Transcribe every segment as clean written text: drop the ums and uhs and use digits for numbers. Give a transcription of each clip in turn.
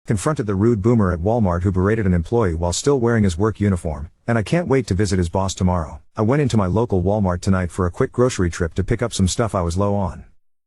Confronted the rude boomer at Walmart who berated an employee while still wearing his work uniform, and I can't wait to visit his boss tomorrow. I went into my local Walmart tonight for a quick grocery trip to pick up some stuff I was low on.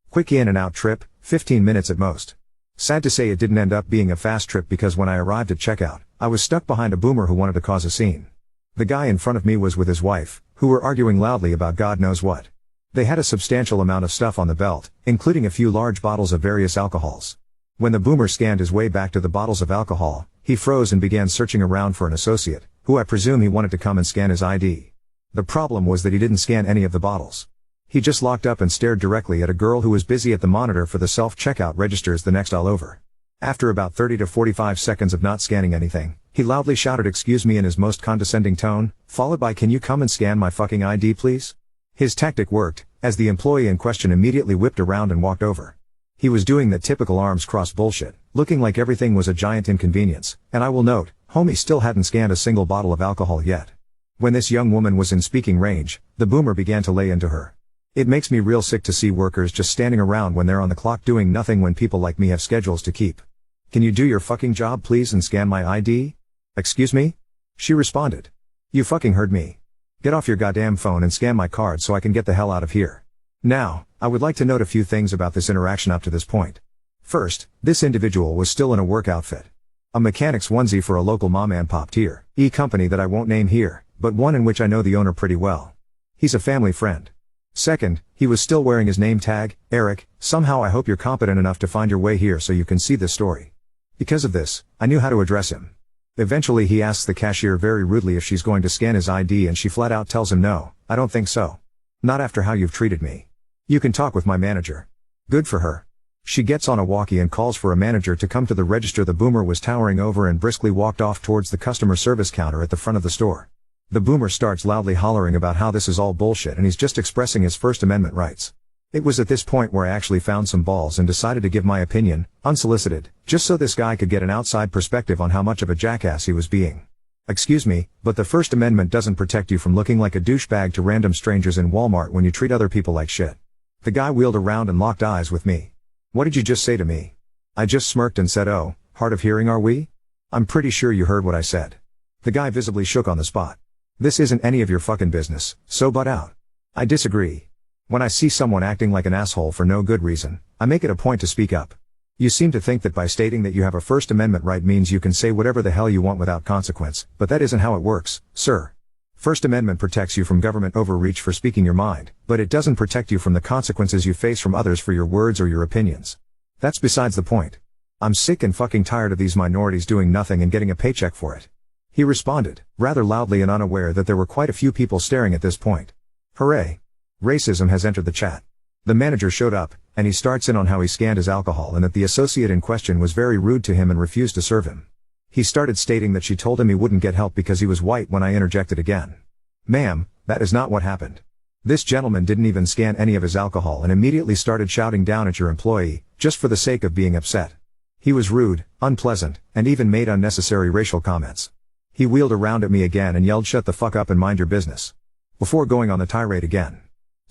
Quick in and out trip, 15 minutes at most. Sad to say it didn't end up being a fast trip because when I arrived at checkout, I was stuck behind a boomer who wanted to cause a scene. The guy in front of me was with his wife, who were arguing loudly about God knows what. They had a substantial amount of stuff on the belt, including a few large bottles of various alcohols. When the boomer scanned his way back to the bottles of alcohol, he froze and began searching around for an associate, who I presume he wanted to come and scan his ID. The problem was that he didn't scan any of the bottles. He just locked up and stared directly at a girl who was busy at the monitor for the self-checkout registers the next aisle over. After about 30 to 45 seconds of not scanning anything, he loudly shouted "excuse me" in his most condescending tone, followed by "can you come and scan my fucking ID please?" His tactic worked, as the employee in question immediately whipped around and walked over. He was doing the typical arms crossed bullshit, looking like everything was a giant inconvenience, and I will note, homie still hadn't scanned a single bottle of alcohol yet. When this young woman was in speaking range, the boomer began to lay into her. It makes me real sick to see workers just standing around when they're on the clock doing nothing when people like me have schedules to keep. "Can you do your fucking job please and scan my ID? Excuse me?" She responded. "You fucking heard me. Get off your goddamn phone and scan my card so I can get the hell out of here." Now, I would like to note a few things about this interaction up to this point. First, this individual was still in a work outfit. A mechanic's onesie for a local mom and pop tier E company that I won't name here, but one in which I know the owner pretty well. He's a family friend. Second, he was still wearing his name tag, Eric. Somehow I hope you're competent enough to find your way here so you can see this story. Because of this, I knew how to address him. Eventually he asks the cashier very rudely if she's going to scan his ID and she flat out tells him no, I don't think so. Not after how you've treated me. You can talk with my manager. Good for her. She gets on a walkie and calls for a manager to come to the register the boomer was towering over and briskly walked off towards the customer service counter at the front of the store. The boomer starts loudly hollering about how this is all bullshit and he's just expressing his First Amendment rights. It was at this point where I actually found some balls and decided to give my opinion, unsolicited, just so this guy could get an outside perspective on how much of a jackass he was being. Excuse me, but the First Amendment doesn't protect you from looking like a douchebag to random strangers in Walmart when you treat other people like shit. The guy wheeled around and locked eyes with me. "What did you just say to me?" I just smirked and said, "Oh, hard of hearing are we? I'm pretty sure you heard what I said." The guy visibly shook on the spot. "This isn't any of your fucking business, so butt out." I disagree. When I see someone acting like an asshole for no good reason, I make it a point to speak up. You seem to think that by stating that you have a First Amendment right means you can say whatever the hell you want without consequence, but that isn't how it works, sir. First Amendment protects you from government overreach for speaking your mind, but it doesn't protect you from the consequences you face from others for your words or your opinions. That's besides the point. I'm sick and fucking tired of these minorities doing nothing and getting a paycheck for it. He responded, rather loudly and unaware that there were quite a few people staring at this point. Hooray. Racism has entered the chat. The manager showed up, and he starts in on how he scanned his alcohol and that the associate in question was very rude to him and refused to serve him. He started stating that she told him he wouldn't get help because he was white when I interjected again. "Ma'am, that is not what happened. This gentleman didn't even scan any of his alcohol and immediately started shouting down at your employee, just for the sake of being upset. He was rude, unpleasant, and even made unnecessary racial comments. He wheeled around at me again and yelled, 'Shut the fuck up and mind your business,' before going on the tirade again.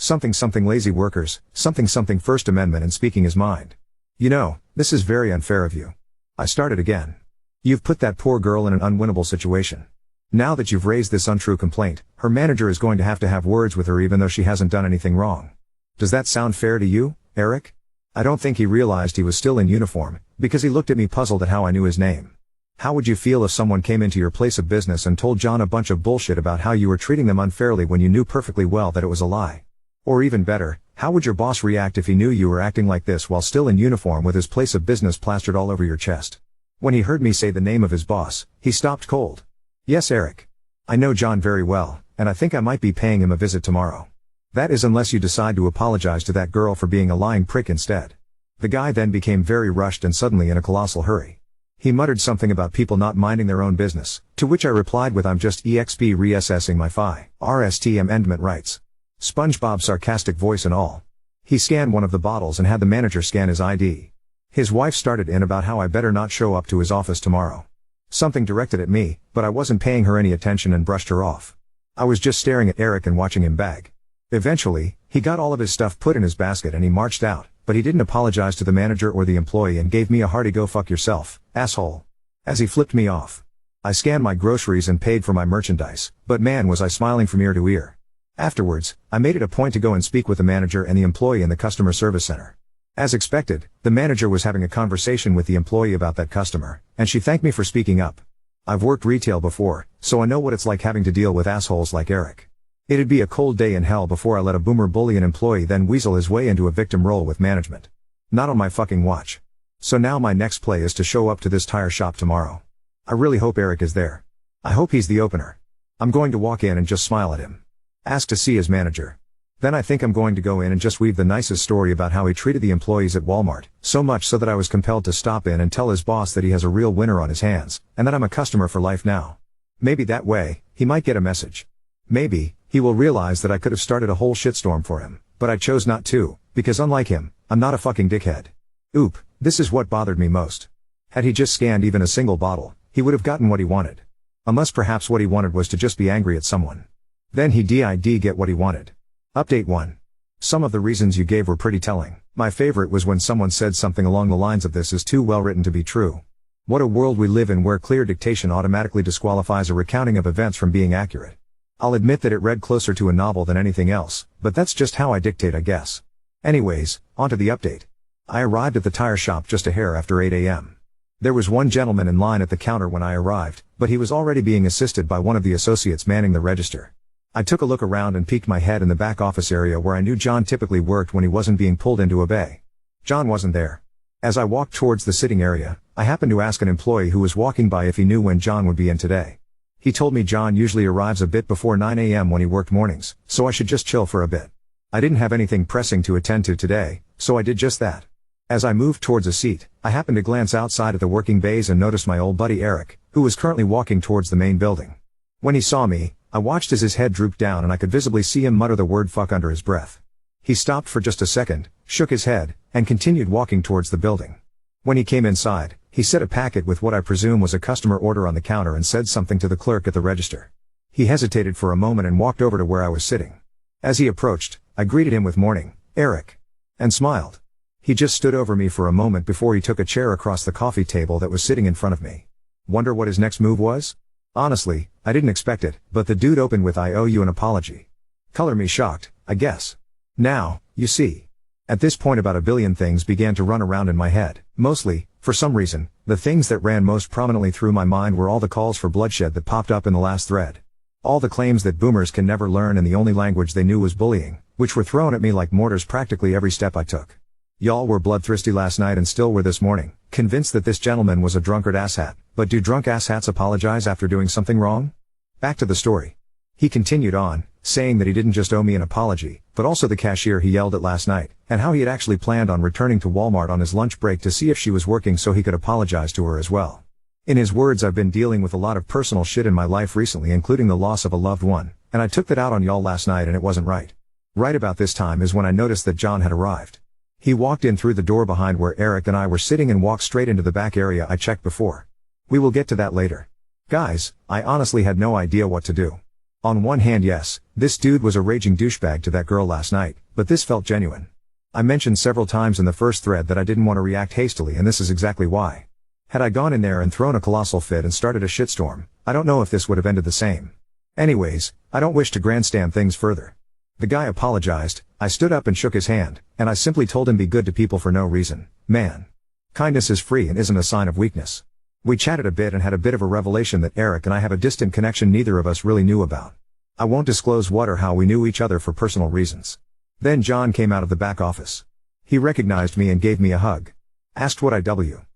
Something lazy workers, something First Amendment and speaking his mind. You know, this is very unfair of you." I started again. "You've put that poor girl in an unwinnable situation. Now that you've raised this untrue complaint, her manager is going to have words with her even though she hasn't done anything wrong. Does that sound fair to you, Eric?" I don't think he realized he was still in uniform, because he looked at me puzzled at how I knew his name. "How would you feel if someone came into your place of business and told John a bunch of bullshit about how you were treating them unfairly when you knew perfectly well that it was a lie? Or even better, how would your boss react if he knew you were acting like this while still in uniform with his place of business plastered all over your chest?" When he heard me say the name of his boss, he stopped cold. "Yes, Eric. I know John very well, and I think I might be paying him a visit tomorrow. That is unless you decide to apologize to that girl for being a lying prick instead." The guy then became very rushed and suddenly in a colossal hurry. He muttered something about people not minding their own business, to which I replied with, "I'm just EXP reassessing my FI/RST amendment rights." SpongeBob sarcastic voice and all. He scanned one of the bottles and had the manager scan his ID. His wife started in about how I better not show up to his office tomorrow. Something directed at me, but I wasn't paying her any attention and brushed her off. I was just staring at Eric and watching him bag. Eventually, he got all of his stuff put in his basket and he marched out, But he didn't apologize to the manager or the employee and gave me a hearty go fuck yourself, asshole. As he flipped me off. I scanned my groceries and paid for my merchandise, but man was I smiling from ear to ear. Afterwards, I made it a point to go and speak with the manager and the employee in the customer service center. As expected, the manager was having a conversation with the employee about that customer, and she thanked me for speaking up. I've worked retail before, so I know what it's like having to deal with assholes like Eric. It'd be a cold day in hell before I let a boomer bully an employee then weasel his way into a victim role with management. Not on my fucking watch. So now my next play is to show up to this tire shop tomorrow. I really hope Eric is there. I hope he's the opener. I'm going to walk in and just smile at him. Ask to see his manager. Then I think I'm going to go in and just weave the nicest story about how he treated the employees at Walmart, so much so that I was compelled to stop in and tell his boss that he has a real winner on his hands, and that I'm a customer for life now. Maybe that way, he might get a message. Maybe, he will realize that I could have started a whole shitstorm for him, but I chose not to, because unlike him, I'm not a fucking dickhead. Oop, this is what bothered me most. Had he just scanned even a single bottle, he would have gotten what he wanted. Unless perhaps what he wanted was to just be angry at someone. Then he did get what he wanted. Update 1. Some of the reasons you gave were pretty telling. My favorite was when someone said something along the lines of "this is too well written to be true." What a world we live in where clear dictation automatically disqualifies a recounting of events from being accurate. I'll admit that it read closer to a novel than anything else, but that's just how I dictate, I guess. Anyways, onto the update. I arrived at the tire shop just a hair after 8 a.m. There was one gentleman in line at the counter when I arrived, but he was already being assisted by one of the associates manning the register. I took a look around and peeked my head in the back office area where I knew John typically worked when he wasn't being pulled into a bay. John wasn't there. As I walked towards the sitting area, I happened to ask an employee who was walking by if he knew when John would be in today. He told me John usually arrives a bit before 9 a.m. when he worked mornings, so I should just chill for a bit. I didn't have anything pressing to attend to today, so I did just that. As I moved towards a seat, I happened to glance outside at the working bays and noticed my old buddy Eric, who was currently walking towards the main building. When he saw me, I watched as his head drooped down and I could visibly see him mutter the word fuck under his breath. He stopped for just a second, shook his head, and continued walking towards the building. When he came inside, he set a packet with what I presume was a customer order on the counter and said something to the clerk at the register. He hesitated for a moment and walked over to where I was sitting. As he approached, I greeted him with "Morning, Eric," and smiled. He just stood over me for a moment before he took a chair across the coffee table that was sitting in front of me. Wonder what his next move was? Honestly, I didn't expect it, but the dude opened with "I owe you an apology." Color me shocked, I guess. Now, you see. At this point about a billion things began to run around in my head. Mostly, for some reason, the things that ran most prominently through my mind were all the calls for bloodshed that popped up in the last thread. All the claims that boomers can never learn and the only language they knew was bullying, which were thrown at me like mortars practically every step I took. Y'all were bloodthirsty last night and still were this morning, convinced that this gentleman was a drunkard asshat, but do drunk asshats apologize after doing something wrong? Back to the story. He continued on, saying that he didn't just owe me an apology, but also the cashier he yelled at last night, and how he had actually planned on returning to Walmart on his lunch break to see if she was working so he could apologize to her as well. In his words, I've been dealing with a lot of personal shit in my life recently, including the loss of a loved one, and I took that out on y'all last night and it wasn't right. Right about this time is when I noticed that John had arrived. He walked in through the door behind where Eric and I were sitting and walked straight into the back area I checked before. We will get to that later. Guys, I honestly had no idea what to do. On one hand, yes, this dude was a raging douchebag to that girl last night, but this felt genuine. I mentioned several times in the first thread that I didn't want to react hastily, and this is exactly why. Had I gone in there and thrown a colossal fit and started a shitstorm, I don't know if this would have ended the same. Anyways, I don't wish to grandstand things further. The guy apologized, I stood up and shook his hand, and I simply told him be good to people for no reason, man. Kindness is free and isn't a sign of weakness. We chatted a bit and had a bit of a revelation that Eric and I have a distant connection neither of us really knew about. I won't disclose what or how we knew each other for personal reasons. Then John came out of the back office. He recognized me and gave me a hug. Asked what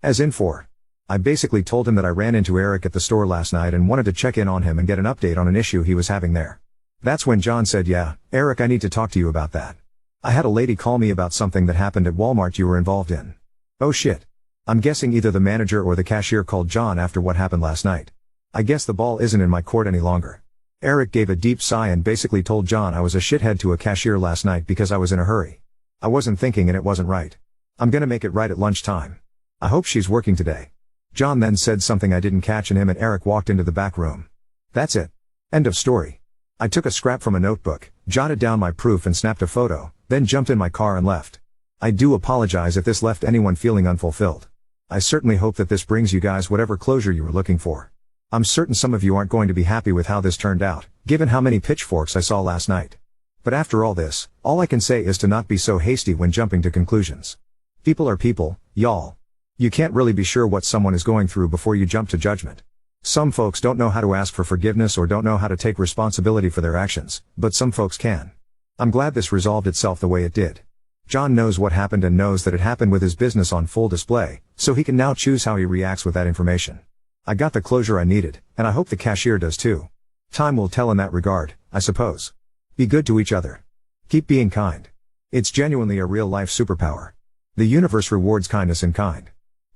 as in for. I basically told him that I ran into Eric at the store last night and wanted to check in on him and get an update on an issue he was having there. That's when John said, "Yeah, Eric, I need to talk to you about that. I had a lady call me about something that happened at Walmart you were involved in." Oh shit. I'm guessing either the manager or the cashier called John after what happened last night. I guess the ball isn't in my court any longer. Eric gave a deep sigh and basically told John I was a shithead to a cashier last night because I was in a hurry. I wasn't thinking and it wasn't right. I'm gonna make it right at lunchtime. I hope she's working today. John then said something I didn't catch and him and Eric walked into the back room. That's it. End of story. I took a scrap from a notebook, jotted down my proof and snapped a photo, then jumped in my car and left. I do apologize if this left anyone feeling unfulfilled. I certainly hope that this brings you guys whatever closure you were looking for. I'm certain some of you aren't going to be happy with how this turned out, given how many pitchforks I saw last night. But after all this, all I can say is to not be so hasty when jumping to conclusions. People are people, y'all. You can't really be sure what someone is going through before you jump to judgment. Some folks don't know how to ask for forgiveness or don't know how to take responsibility for their actions, but some folks can. I'm glad this resolved itself the way it did. John knows what happened and knows that it happened with his business on full display, so he can now choose how he reacts with that information. I got the closure I needed, and I hope the cashier does too. Time will tell in that regard, I suppose. Be good to each other. Keep being kind. It's genuinely a real-life superpower. The universe rewards kindness in kind.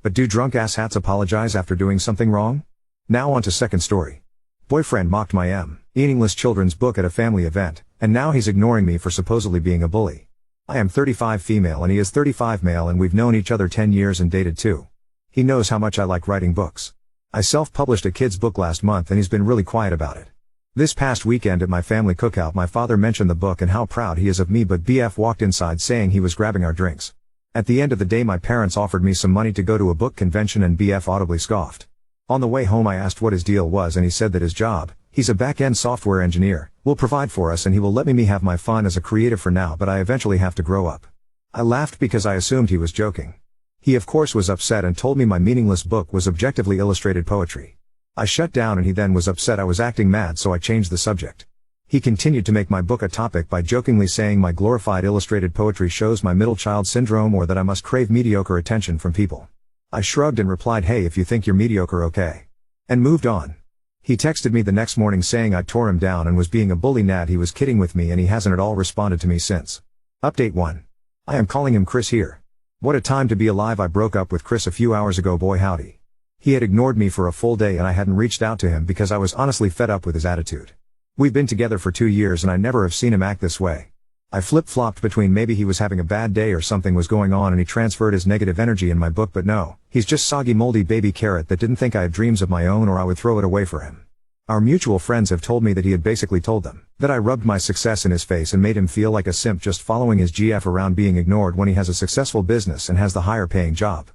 But do drunk asshats apologize after doing something wrong? Now on to second story. Boyfriend mocked my meaningless children's book at a family event, and now he's ignoring me for supposedly being a bully. I am 35 female and he is 35 male and we've known each other 10 years and dated too. He knows how much I like writing books. I self-published a kid's book last month and he's been really quiet about it. This past weekend at my family cookout my father mentioned the book and how proud he is of me, but BF walked inside saying he was grabbing our drinks. At the end of the day my parents offered me some money to go to a book convention and BF audibly scoffed. On the way home I asked what his deal was and he said that his job, he's a back-end software engineer, will provide for us and he will let me have my fun as a creative for now, but I eventually have to grow up. I laughed because I assumed he was joking. He of course was upset and told me my meaningless book was objectively illustrated poetry. I shut down and he then was upset I was acting mad, so I changed the subject. He continued to make my book a topic by jokingly saying my glorified illustrated poetry shows my middle child syndrome or that I must crave mediocre attention from people. I shrugged and replied, hey, if you think you're mediocre, okay. And moved on. He texted me the next morning saying I tore him down and was being a bully. Nad, he was kidding with me and he hasn't at all responded to me since. Update 1. I am calling him Chris here. What a time to be alive. I broke up with Chris a few hours ago, boy howdy. He had ignored me for a full day and I hadn't reached out to him because I was honestly fed up with his attitude. We've been together for 2 years and I never have seen him act this way. I flip-flopped between maybe he was having a bad day or something was going on and he transferred his negative energy in my book, but no, he's just soggy moldy baby carrot that didn't think I had dreams of my own or I would throw it away for him. Our mutual friends have told me that he had basically told them that I rubbed my success in his face and made him feel like a simp just following his GF around being ignored when he has a successful business and has the higher paying job.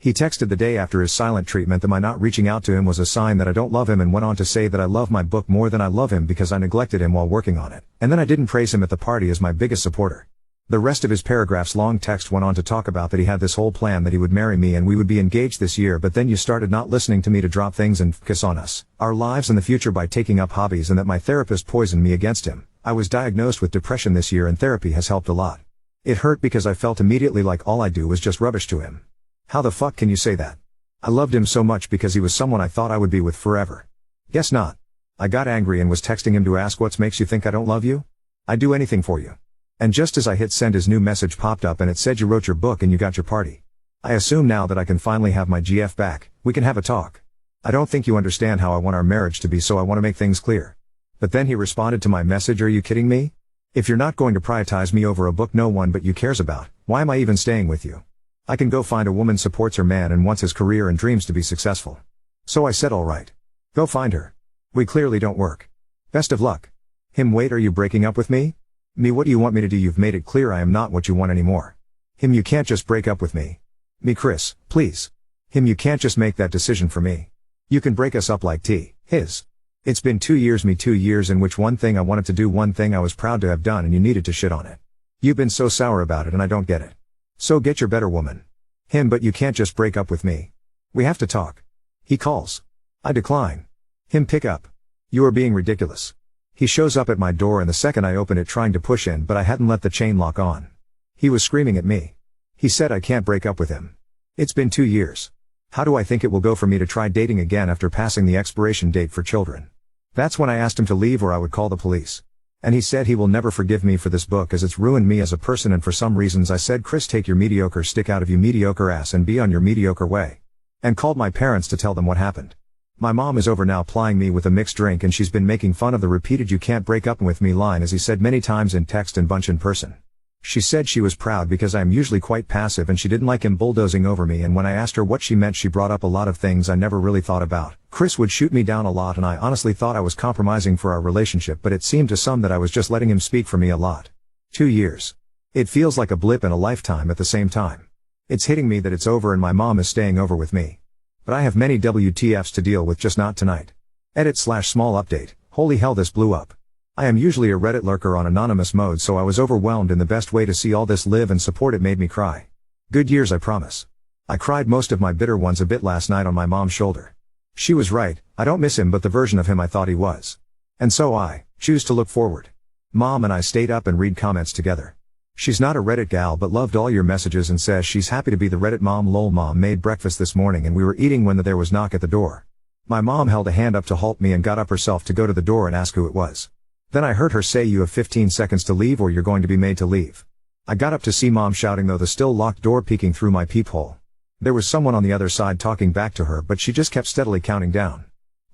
He texted the day after his silent treatment that my not reaching out to him was a sign that I don't love him and went on to say that I love my book more than I love him because I neglected him while working on it, and then I didn't praise him at the party as my biggest supporter. The rest of his paragraph's long text went on to talk about that he had this whole plan that he would marry me and we would be engaged this year, but then you started not listening to me to drop things and focus on us, our lives and the future by taking up hobbies, and that my therapist poisoned me against him. I was diagnosed with depression this year and therapy has helped a lot. It hurt because I felt immediately like all I do was just rubbish to him. How the fuck can you say that? I loved him so much because he was someone I thought I would be with forever. Guess not. I got angry and was texting him to ask what makes you think I don't love you? I'd do anything for you. And just as I hit send his new message popped up and it said you wrote your book and you got your party. I assume now that I can finally have my GF back, we can have a talk. I don't think you understand how I want our marriage to be, so I want to make things clear. But then he responded to my message, are you kidding me? If you're not going to prioritize me over a book no one but you cares about, why am I even staying with you? I can go find a woman supports her man and wants his career and dreams to be successful. So I said alright. Go find her. We clearly don't work. Best of luck. Him, wait, are you breaking up with me? Me, what do you want me to do? You've made it clear I am not what you want anymore. Him, you can't just break up with me. Me, Chris, please. Him, you can't just make that decision for me. You can break us up like his. It's been 2 years, me 2 years in which one thing I wanted to do, one thing I was proud to have done, and you needed to shit on it. You've been so sour about it and I don't get it. So get your better woman. Him, but you can't just break up with me. We have to talk. He calls. I decline. Him, pick up. You are being ridiculous. He shows up at my door and the second I open it trying to push in, but I hadn't let the chain lock on. He was screaming at me. He said I can't break up with him. It's been 2 years. How do I think it will go for me to try dating again after passing the expiration date for children? That's when I asked him to leave or I would call the police. And he said he will never forgive me for this book as it's ruined me as a person, and for some reasons I said, Chris, take your mediocre stick out of you mediocre ass and be on your mediocre way. And called my parents to tell them what happened. My mom is over now plying me with a mixed drink and she's been making fun of the repeated you can't break up with me line as he said many times in text and bunch in person. She said she was proud because I am usually quite passive and she didn't like him bulldozing over me, and when I asked her what she meant she brought up a lot of things I never really thought about. Chris would shoot me down a lot and I honestly thought I was compromising for our relationship, but it seemed to some that I was just letting him speak for me a lot. 2 years. It feels like a blip in a lifetime at the same time. It's hitting me that it's over and my mom is staying over with me. But I have many WTFs to deal with, just not tonight. Edit/small update, holy hell this blew up. I am usually a Reddit lurker on anonymous mode, so I was overwhelmed in the best way to see all this live and support. It made me cry. Good years, I promise. I cried most of my bitter ones a bit last night on my mom's shoulder. She was right, I don't miss him but the version of him I thought he was. And so I choose to look forward. Mom and I stayed up and read comments together. She's not a Reddit gal but loved all your messages and says she's happy to be the Reddit mom. Lol, mom made breakfast this morning and we were eating when there was knock at the door. My mom held a hand up to halt me and got up herself to go to the door and ask who it was. Then I heard her say, you have 15 seconds to leave or you're going to be made to leave. I got up to see mom shouting though the still locked door peeking through my peephole. There was someone on the other side talking back to her but she just kept steadily counting down.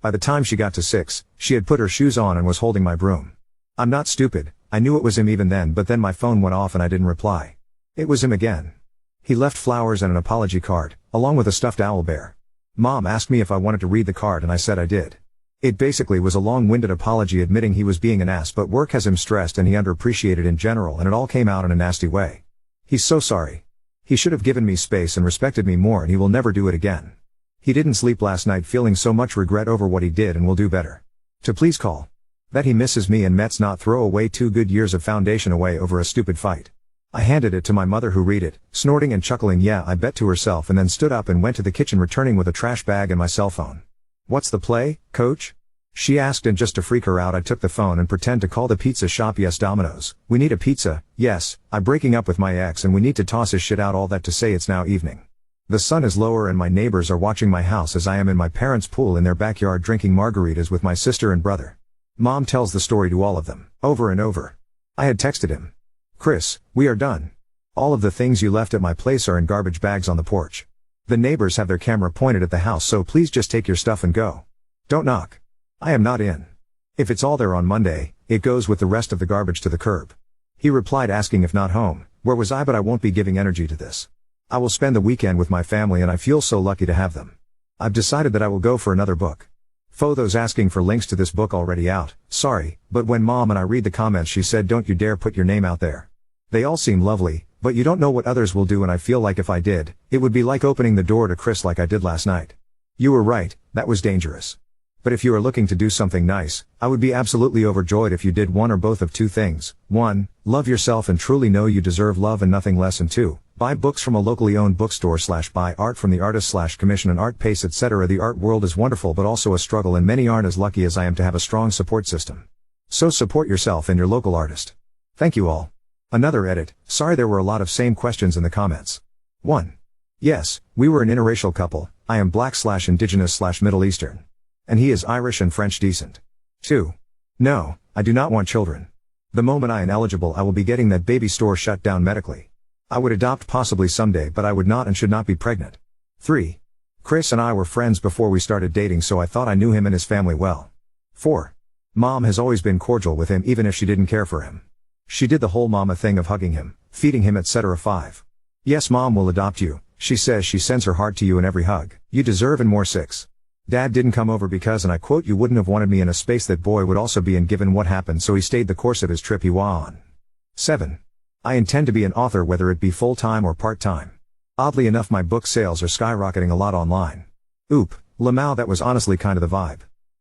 By the time she got to 6, she had put her shoes on and was holding my broom. I'm not stupid, I knew it was him even then, but then my phone went off and I didn't reply. It was him again. He left flowers and an apology card, along with a stuffed owl bear. Mom asked me if I wanted to read the card and I said I did. It basically was a long-winded apology admitting he was being an ass but work has him stressed and he underappreciated in general and it all came out in a nasty way. He's so sorry. He should have given me space and respected me more and he will never do it again. He didn't sleep last night feeling so much regret over what he did and will do better. To please call. That he misses me and Mets not throw away 2 good years of foundation away over a stupid fight. I handed it to my mother who read it, snorting and chuckling yeah I bet to herself, and then stood up and went to the kitchen returning with a trash bag and my cell phone. What's the play, coach? She asked, and just to freak her out I took the phone and pretend to call the pizza shop. Yes, Domino's. We need a pizza. Yes, I'm breaking up with my ex and we need to toss his shit out. All that to say it's now evening. The sun is lower and my neighbors are watching my house as I am in my parents' pool in their backyard drinking margaritas with my sister and brother. Mom tells the story to all of them, over and over. I had texted him. Chris, we are done. All of the things you left at my place are in garbage bags on the porch. The neighbors have their camera pointed at the house, so please just take your stuff and go. Don't knock. I am not in. If it's all there on Monday, it goes with the rest of the garbage to the curb. He replied asking if not home, where was I, but I won't be giving energy to this. I will spend the weekend with my family and I feel so lucky to have them. I've decided that I will go for another book. Photos asking for links to this book already out, sorry, but when mom and I read the comments she said don't you dare put your name out there. They all seem lovely, but you don't know what others will do and I feel like if I did, it would be like opening the door to Chris like I did last night. You were right, that was dangerous. But if you are looking to do something nice, I would be absolutely overjoyed if you did one or both of 2 things. 1, love yourself and truly know you deserve love and nothing less, and 2, buy books from a locally owned bookstore / buy art from the artist / commission an art pace, etc. The art world is wonderful but also a struggle and many aren't as lucky as I am to have a strong support system. So support yourself and your local artist. Thank you all. Another edit, sorry there were a lot of same questions in the comments. 1. Yes, we were an interracial couple, I am black / indigenous / Middle Eastern. And he is Irish and French decent. 2. No, I do not want children. The moment I am eligible I will be getting that baby store shut down medically. I would adopt possibly someday but I would not and should not be pregnant. 3. Chris and I were friends before we started dating so I thought I knew him and his family well. 4. Mom has always been cordial with him even if she didn't care for him. She did the whole mama thing of hugging him, feeding him, etc. 5. Yes, mom will adopt you, she says she sends her heart to you in every hug, you deserve and more. 6. Dad didn't come over because, and I quote, you wouldn't have wanted me in a space that boy would also be in given what happened, so he stayed the course of his trip he was on. 7. I intend to be an author whether it be full-time or part-time. Oddly enough my book sales are skyrocketing a lot online. Oop, Lamau, that was honestly kind of the vibe.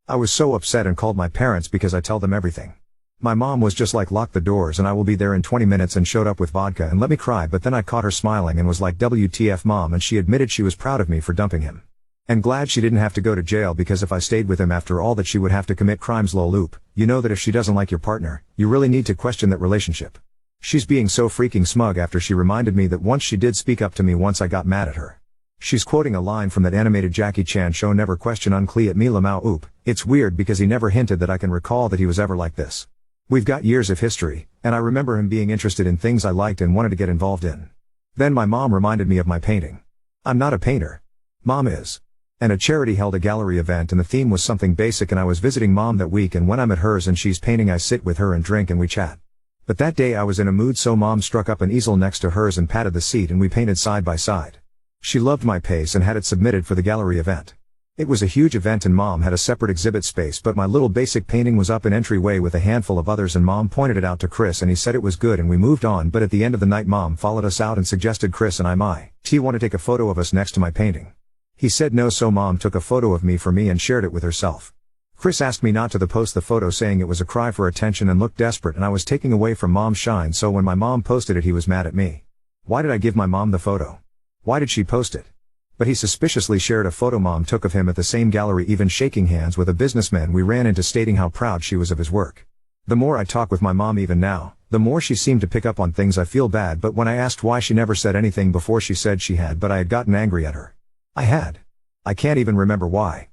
I was so upset and called my parents because I tell them everything. My mom was just like lock the doors and I will be there in 20 minutes and showed up with vodka and let me cry, but then I caught her smiling and was like WTF mom, and she admitted she was proud of me for dumping him. And glad she didn't have to go to jail because if I stayed with him after all that she would have to commit crimes. Lol. Oop, you know that if she doesn't like your partner, you really need to question that relationship. She's being so freaking smug after she reminded me that once she did speak up to me once I got mad at her. She's quoting a line from that animated Jackie Chan show Never Question Unclear at me. Lamau. Oop, it's weird because he never hinted that I can recall that he was ever like this. We've got years of history, and I remember him being interested in things I liked and wanted to get involved in. Then my mom reminded me of my painting. I'm not a painter. Mom is. And a charity held a gallery event and the theme was something basic and I was visiting mom that week, and when I'm at hers and she's painting I sit with her and drink and we chat. But that day I was in a mood, so mom struck up an easel next to hers and patted the seat and we painted side by side. She loved my pace and had it submitted for the gallery event. It was a huge event and mom had a separate exhibit space, but my little basic painting was up an entryway with a handful of others and mom pointed it out to Chris and he said it was good and we moved on, but at the end of the night mom followed us out and suggested Chris and I might want to take a photo of us next to my painting. He said no, so mom took a photo of me for me and shared it with herself. Chris asked me not to post the photo, saying it was a cry for attention and looked desperate and I was taking away from mom's shine, so when my mom posted it he was mad at me. Why did I give my mom the photo? Why did she post it? But he suspiciously shared a photo mom took of him at the same gallery, even shaking hands with a businessman we ran into, stating how proud she was of his work. The more I talk with my mom even now, the more she seemed to pick up on things. I feel bad, but when I asked why she never said anything before, she said she had, but I had gotten angry at her. I can't even remember why.